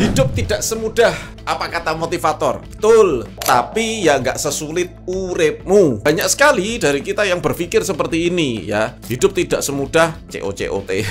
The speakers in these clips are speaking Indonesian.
Hidup tidak semudah apa kata motivator. Betul, tapi ya nggak sesulit uripmu. Banyak sekali dari kita yang berpikir seperti ini ya. Hidup tidak semudah COCOT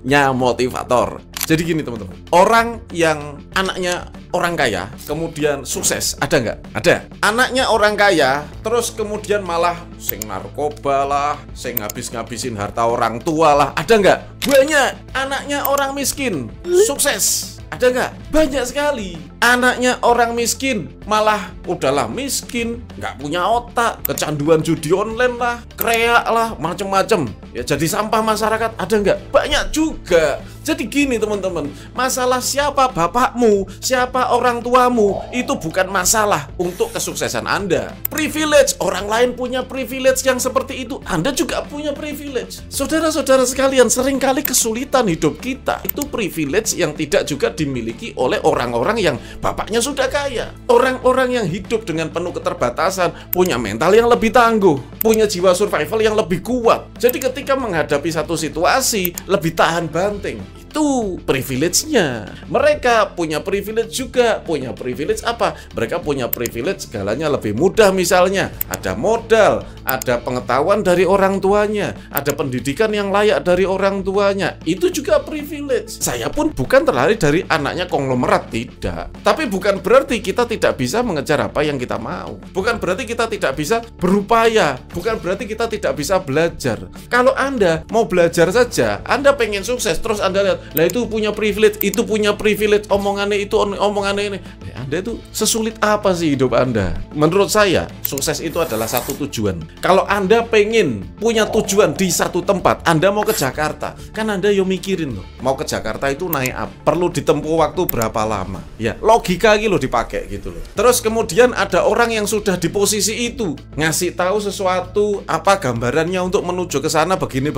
nya motivator. Jadi gini teman-teman, orang yang anaknya orang kaya kemudian sukses, ada nggak? Ada. Anaknya orang kaya terus kemudian malah sing narkoba lah, sing ngabis-ngabisin harta orang tua lah, ada nggak? Banyak. Anaknya orang miskin sukses, ada nggak? Banyak sekali. Anaknya orang miskin malah udahlah miskin, nggak punya otak, kecanduan judi online lah, kreak lah, macem-macem. Ya jadi sampah masyarakat, ada nggak? Banyak juga. Jadi gini teman-teman, masalah siapa bapakmu, siapa orang tuamu, itu bukan masalah untuk kesuksesan Anda. Privilege, orang lain punya privilege yang seperti itu, Anda juga punya privilege. Saudara-saudara sekalian, seringkali kesulitan hidup kita itu privilege yang tidak juga dimiliki oleh orang-orang yang bapaknya sudah kaya. Orang-orang yang hidup dengan penuh keterbatasan, punya mental yang lebih tangguh, punya jiwa survival yang lebih kuat. Jadi ketika menghadapi satu situasi, lebih tahan banting. Itu privilege-nya. Mereka punya privilege juga. Punya privilege apa? Mereka punya privilege segalanya lebih mudah misalnya. Ada modal, ada pengetahuan dari orang tuanya, ada pendidikan yang layak dari orang tuanya. Itu juga privilege. Saya pun bukan terlari dari anaknya konglomerat, tidak. Tapi bukan berarti kita tidak bisa mengejar apa yang kita mau. Bukan berarti kita tidak bisa berupaya. Bukan berarti kita tidak bisa belajar. Kalau Anda mau belajar saja, Anda pengen sukses, terus Anda lihat, lah itu punya privilege, itu punya privilege, omongannya itu, omongannya ini. Anda itu sesulit apa sih hidup Anda? Menurut saya, sukses itu adalah satu tujuan. Kalau Anda pengen punya tujuan di satu tempat, Anda mau ke Jakarta, kan Anda yo mikirin loh, mau ke Jakarta itu naik apa? Perlu ditempuh waktu berapa lama? Ya, logika gitu loh dipakai gitu loh. Terus kemudian ada orang yang sudah di posisi itu, ngasih tahu sesuatu, apa gambarannya untuk menuju ke sana begini.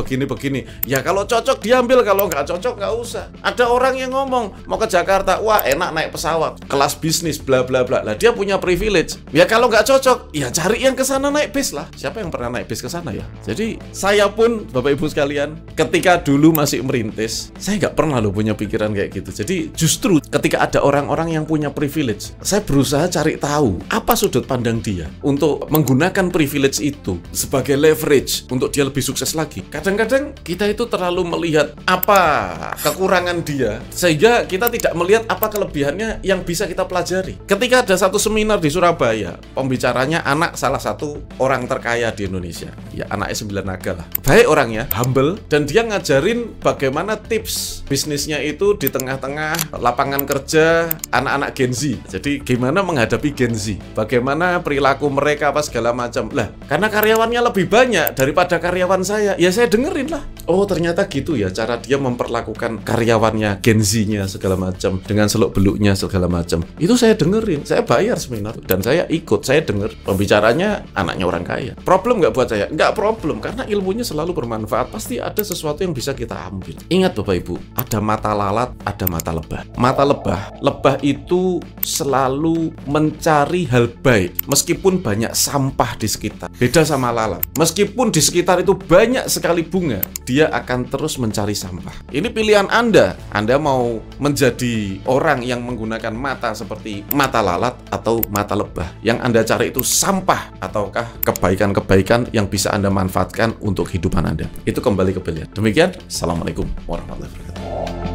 Ya kalau cocok diambil, kalau nggak cocok nggak usah. Ada orang yang ngomong mau ke Jakarta, wah enak naik pesawat kelas bisnis bla bla bla. Lah dia punya privilege. Ya kalau nggak cocok, ya cari yang ke sana naik bis lah. Siapa yang pernah naik bis ke sana ya? Jadi saya pun Bapak Ibu sekalian, ketika dulu masih merintis, saya nggak pernah loh punya pikiran kayak gitu. Jadi justru ketika ada orang-orang yang punya privilege, saya berusaha cari tahu apa sudut pandang dia untuk menggunakan privilege itu sebagai leverage untuk dia lebih sukses lagi. Kadang-kadang kita itu terlalu melihat apa kekurangan dia, sehingga kita tidak melihat apa kelebihannya yang bisa kita pelajari. Ketika ada satu seminar di Surabaya, pembicaranya anak salah satu orang terkaya di Indonesia. Ya anaknya 9 naga lah. Baik orangnya, humble, dan dia ngajarin bagaimana tips bisnisnya itu di tengah-tengah lapangan kerja anak-anak Gen Z. Jadi gimana menghadapi Gen Z, bagaimana perilaku mereka apa segala macam. Lah, karena karyawannya lebih banyak daripada karyawan saya, ya saya dengerin lah. Oh ternyata gitu ya cara dia memperlakukan karyawannya, Gen Z-nya segala macam, dengan seluk-beluknya segala macam. Itu saya dengerin, saya bayar seminar dan saya ikut, saya denger. Pembicaranya anaknya orang kaya. Problem nggak buat saya? Nggak problem, karena ilmunya selalu bermanfaat. Pasti ada sesuatu yang bisa kita ambil. Ingat Bapak Ibu, ada mata lalat, ada mata lebah. Mata lebah itu selalu mencari hal baik meskipun banyak sampah di sekitar. Beda sama lalat, meskipun di sekitar itu banyak sekali bunga, dia akan terus mencari sampah. Ini pilihan Anda. Anda mau menjadi orang yang menggunakan mata seperti mata lalat atau mata lebah. Yang Anda cari itu sampah ataukah kebaikan-kebaikan yang bisa Anda manfaatkan untuk kehidupan Anda. Itu kembali ke pilihan. Demikian, Assalamualaikum warahmatullahi wabarakatuh.